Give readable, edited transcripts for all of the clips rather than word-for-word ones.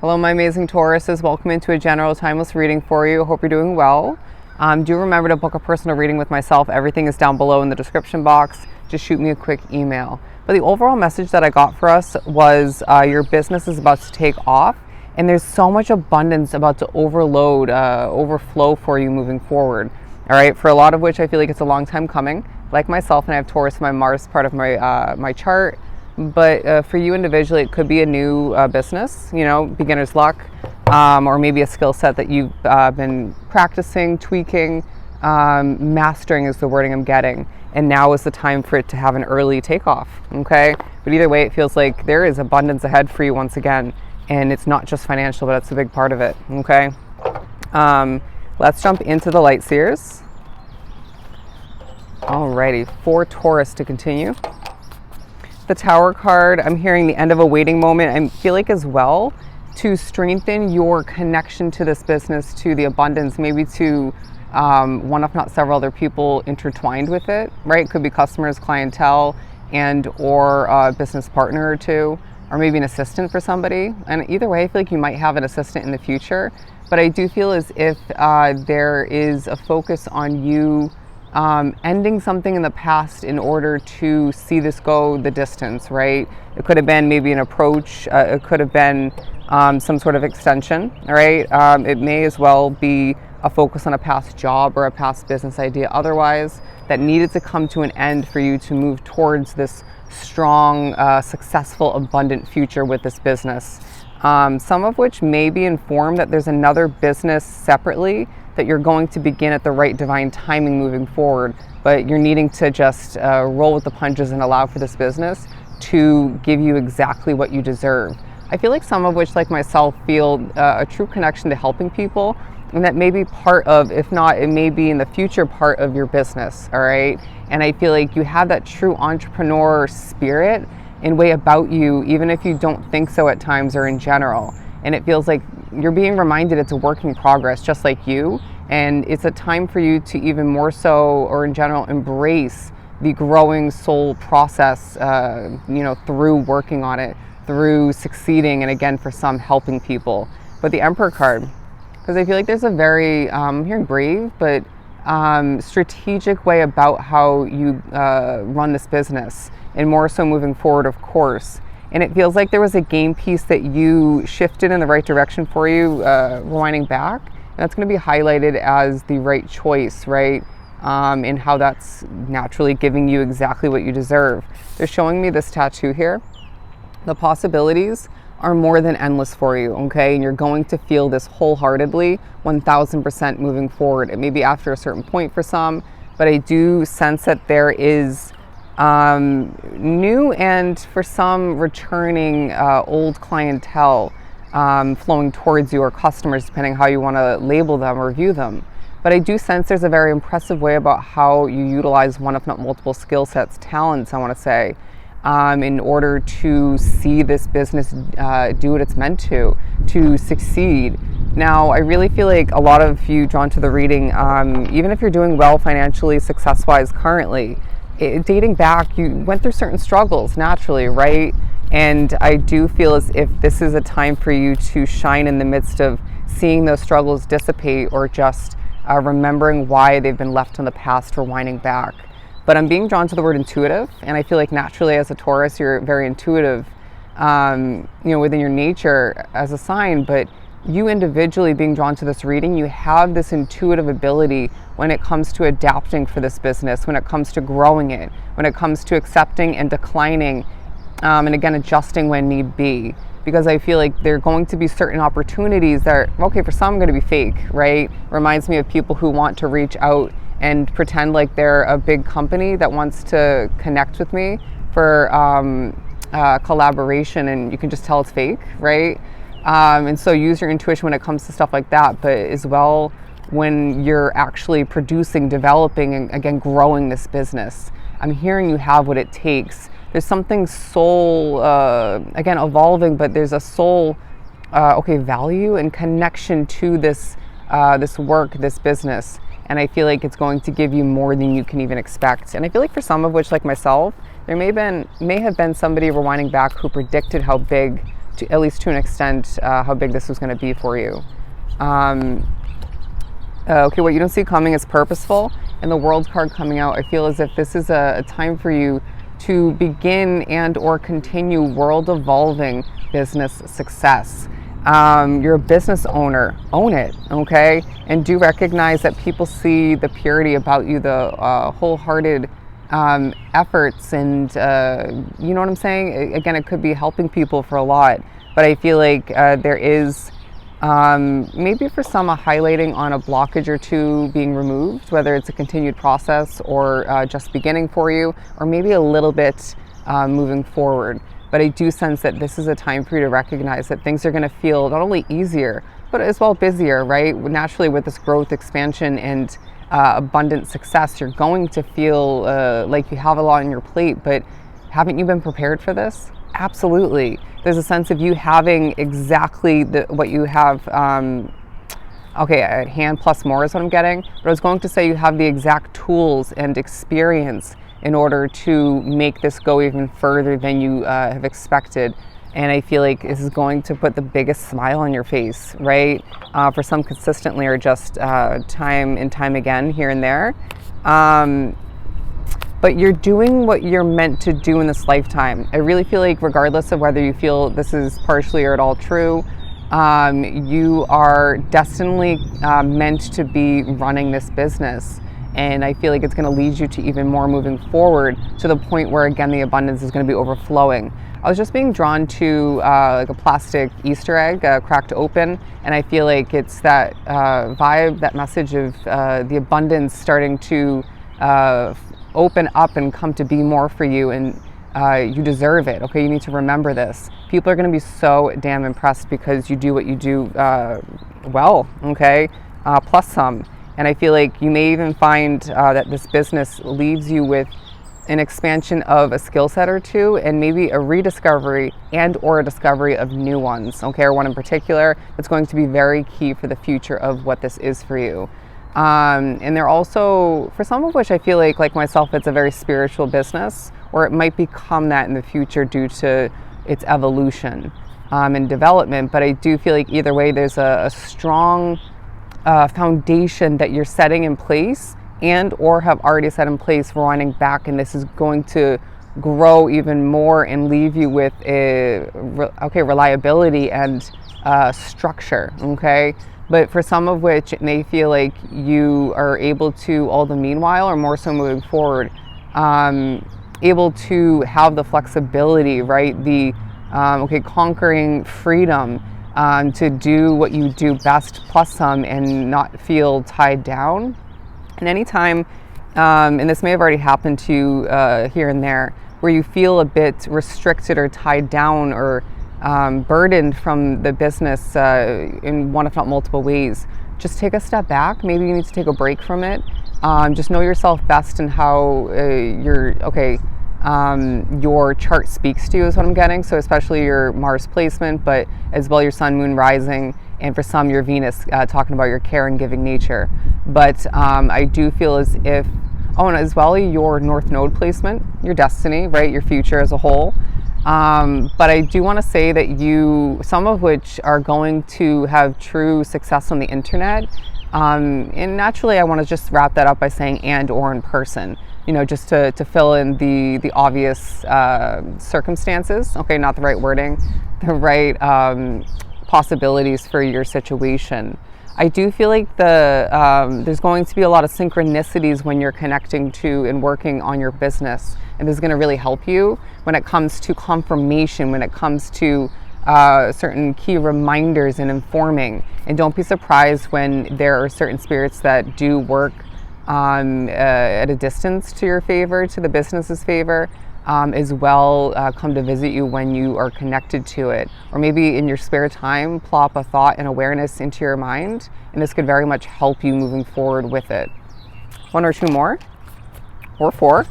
Hello, my amazing Tauruses. Welcome into a general timeless reading for you. Hope you're doing well. Do remember to book a personal reading with myself. Everything is down below in the description box. Just shoot me a quick email. But the overall message that I got for us was your business is about to take off, and there's so much abundance about to overflow for you moving forward. All right, for a lot of which I feel like it's a long time coming. Like myself, and I have Taurus in my Mars part of my chart. But for you individually, it could be a new business, beginner's luck, or maybe a skill set that you've been practicing, tweaking, mastering is the wording I'm getting. And now is the time for it to have an early takeoff, okay? But either way, it feels like there is abundance ahead for you once again. And it's not just financial, but it's a big part of it, okay? Let's jump into the light seers. Alrighty, for Taurus to continue. The Tower card, I'm hearing the end of a waiting moment. I feel like as well to strengthen your connection to this business, to the abundance, maybe to one if not several other people intertwined with it, right? It could be customers, clientele, and or a business partner or two, or maybe an assistant for somebody. And either way, I feel like you might have an assistant in the future, but I do feel as if there is a focus on you ending something in the past in order to see this go the distance, right? It could have been maybe an approach, it could have been some sort of extension, all right? It may as well be a focus on a past job or a past business idea otherwise that needed to come to an end for you to move towards this strong, successful, abundant future with this business. Some of which may be informed that there's another business separately that you're going to begin at the right divine timing moving forward, but you're needing to just roll with the punches and allow for this business to give you exactly what you deserve. I feel like some of which, like myself, feel a true connection to helping people, and that may be part of, if not, it may be in the future part of your business, all right? And I feel like you have that true entrepreneur spirit in way about you, even if you don't think so at times or in general. And it feels like you're being reminded it's a work in progress, just like you. And it's a time for you to even more so, or in general, embrace the growing soul process, through working on it, through succeeding, and again, for some, helping people. But the Emperor card, because I feel like there's a very, I'm hearing brave, but strategic way about how you run this business, and more so moving forward, of course. And it feels like there was a game piece that you shifted in the right direction for you, rewinding back. And that's going to be highlighted as the right choice, right? In how that's naturally giving you exactly what you deserve. They're showing me this tattoo here. The possibilities are more than endless for you, okay? And you're going to feel this wholeheartedly, 1000% moving forward. It may be after a certain point for some, but I do sense that there is new and for some returning old clientele flowing towards you, or customers, depending how you want to label them or view them. But I do sense there's a very impressive way about how you utilize one if not multiple skill sets, talents, I want to say, in order to see this business do what it's meant to succeed. Now, I really feel like a lot of you drawn to the reading, even if you're doing well financially, success-wise currently, dating back, you went through certain struggles naturally, right? And I do feel as if this is a time for you to shine in the midst of seeing those struggles dissipate, or just remembering why they've been left in the past, rewinding back. But I'm being drawn to the word intuitive, and I feel like naturally as a Taurus, you're very intuitive, within your nature as a sign, but you individually being drawn to this reading, you have this intuitive ability when it comes to adapting for this business, when it comes to growing it, when it comes to accepting and declining, and again, adjusting when need be. Because I feel like there are going to be certain opportunities that are, okay, for some going to be fake, right? Reminds me of people who want to reach out and pretend like they're a big company that wants to connect with me for collaboration, and you can just tell it's fake, right? And so use your intuition when it comes to stuff like that, but as well when you're actually producing, developing, and again, growing this business. I'm hearing you have what it takes. There's something soul, again, evolving, but there's a soul, value and connection to this, this work, this business. And I feel like it's going to give you more than you can even expect. And I feel like for some of which, like myself, there may have been somebody rewinding back who predicted how big at least to an extent, how big this was going to be for you. Okay, what you don't see coming is purposeful, and the World card coming out, I feel as if this is a time for you to begin and or continue world evolving business success. You're a business owner, own it, okay? And do recognize that people see the purity about you, the wholehearted efforts, and you know what I'm saying? Again, it could be helping people for a lot, but I feel like there is maybe for some a highlighting on a blockage or two being removed, whether it's a continued process or just beginning for you, or maybe a little bit moving forward. But I do sense that this is a time for you to recognize that things are going to feel not only easier, but as well busier, right? Naturally, with this growth, expansion, and abundant success, you're going to feel like you have a lot on your plate, but haven't you been prepared for this? Absolutely. There's a sense of you having exactly what you have at hand plus more is what I'm getting. But I was going to say you have the exact tools and experience in order to make this go even further than you have expected. And I feel like this is going to put the biggest smile on your face, right? For some consistently, or just time and time again here and there. But you're doing what you're meant to do in this lifetime. I really feel like regardless of whether you feel this is partially or at all true, you are destinedly meant to be running this business. And I feel like it's going to lead you to even more moving forward, to the point where, again, the abundance is going to be overflowing. I was just being drawn to like a plastic Easter egg cracked open, and I feel like it's that vibe, that message of the abundance starting to open up and come to be more for you, and you deserve it. Okay, you need to remember this. People are going to be so damn impressed because you do what you do well, okay, plus some. And I feel like you may even find that this business leaves you with an expansion of a skill set or two, and maybe a rediscovery and or a discovery of new ones, okay, or one in particular that's going to be very key for the future of what this is for you. And they're also, for some of which I feel like myself, it's a very spiritual business, or it might become that in the future due to its evolution and development. But I do feel like either way, there's a strong foundation that you're setting in place and or have already set in place for winding back, and this is going to grow even more and leave you with reliability and structure, okay? But for some of which it may feel like you are able to, all the meanwhile, or more so moving forward, able to have the flexibility, right? The conquering freedom to do what you do best plus some, and not feel tied down. And anytime, and this may have already happened to you here and there, where you feel a bit restricted or tied down or burdened from the business in one if not multiple ways, just take a step back. Maybe you need to take a break from it. Just know yourself best and how your chart speaks to you is what I'm getting. So especially your Mars placement, but as well your Sun, Moon, Rising, and for some your Venus, talking about your care and giving nature. But I do feel as if, and as well your North Node placement, your destiny, right, your future as a whole. But I do want to say that some of which are going to have true success on the internet. And naturally, I want to just wrap that up by saying and or in person, just to fill in the obvious circumstances. Okay, not the right wording, the right possibilities for your situation. I do feel like there's going to be a lot of synchronicities when you're connecting to and working on your business. And this is going to really help you when it comes to confirmation, when it comes to certain key reminders and informing. And don't be surprised when there are certain spirits that do work at a distance to your favor, to the business's favor, as well come to visit you when you are connected to it. Or maybe in your spare time, plop a thought and awareness into your mind, and this could very much help you moving forward with it. One or two more, or four.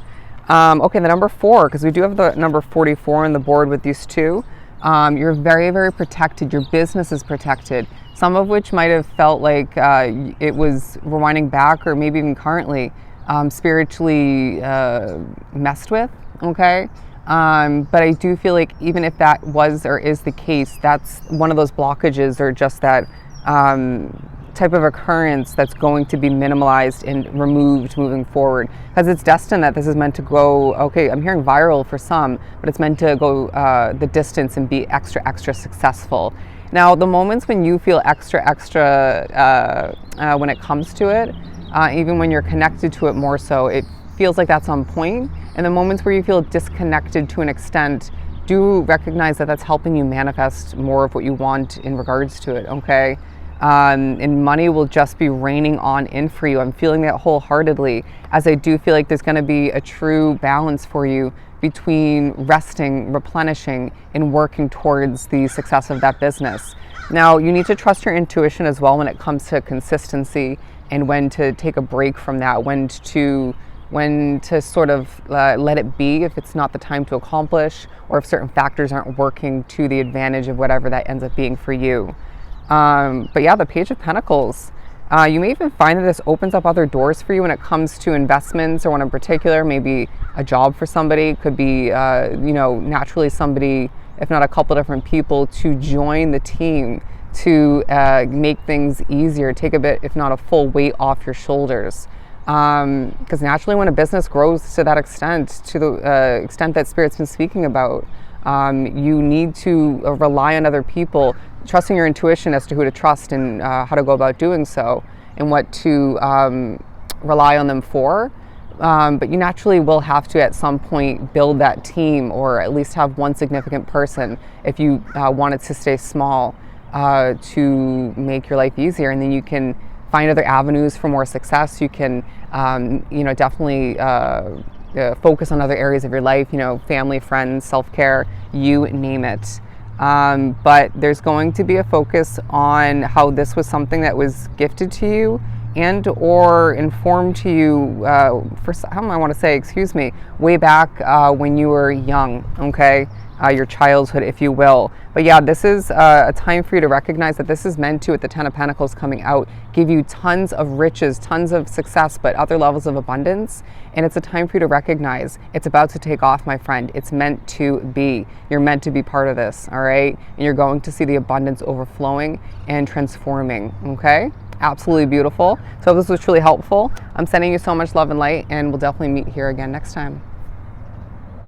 Okay, the number 4, because we do have the number 44 on the board with these two. You're very, very protected. Your business is protected. Some of which might have felt like it was rewinding back, or maybe even currently spiritually messed with. Okay, But I do feel like even if that was or is the case, that's one of those blockages or just that type of occurrence that's going to be minimalized and removed moving forward, because it's destined that this is meant to go, okay, I'm hearing viral for some, but it's meant to go the distance and be extra successful. Now, the moments when you feel extra when it comes to it, even when you're connected to it more so, it feels like that's on point. And the moments where you feel disconnected to an extent, do recognize that that's helping you manifest more of what you want in regards to it, okay? And money will just be raining on in for you. I'm feeling that wholeheartedly, as I do feel like there's going to be a true balance for you between resting, replenishing, and working towards the success of that business. Now, you need to trust your intuition as well when it comes to consistency and when to take a break from that, when to sort of let it be if it's not the time to accomplish, or if certain factors aren't working to the advantage of whatever that ends up being for you. But yeah, the Page of Pentacles. You may even find that this opens up other doors for you when it comes to investments, or one in particular, maybe a job for somebody. Could be, naturally somebody, if not a couple different people, to join the team to make things easier, take a bit, if not a full weight off your shoulders. Because naturally when a business grows to that extent, to the extent that Spirit's been speaking about, you need to rely on other people, trusting your intuition as to who to trust and how to go about doing so, and what to rely on them for. But you naturally will have to at some point build that team, or at least have one significant person if you want it to stay small, to make your life easier. And then you can find other avenues for more success. You can definitely focus on other areas of your life, family, friends, self-care, you name it. But there's going to be a focus on how this was something that was gifted to you and or informed to you way back when you were young, okay? Your childhood, if you will. But yeah, this is a time for you to recognize that this is meant to, with the Ten of Pentacles coming out, give you tons of riches, tons of success, but other levels of abundance. And it's a time for you to recognize it's about to take off, my friend. It's meant to be. You're meant to be part of this, all right? And you're going to see the abundance overflowing and transforming, okay? Absolutely beautiful. So this was truly helpful. I'm sending you so much love and light, and we'll definitely meet here again next time.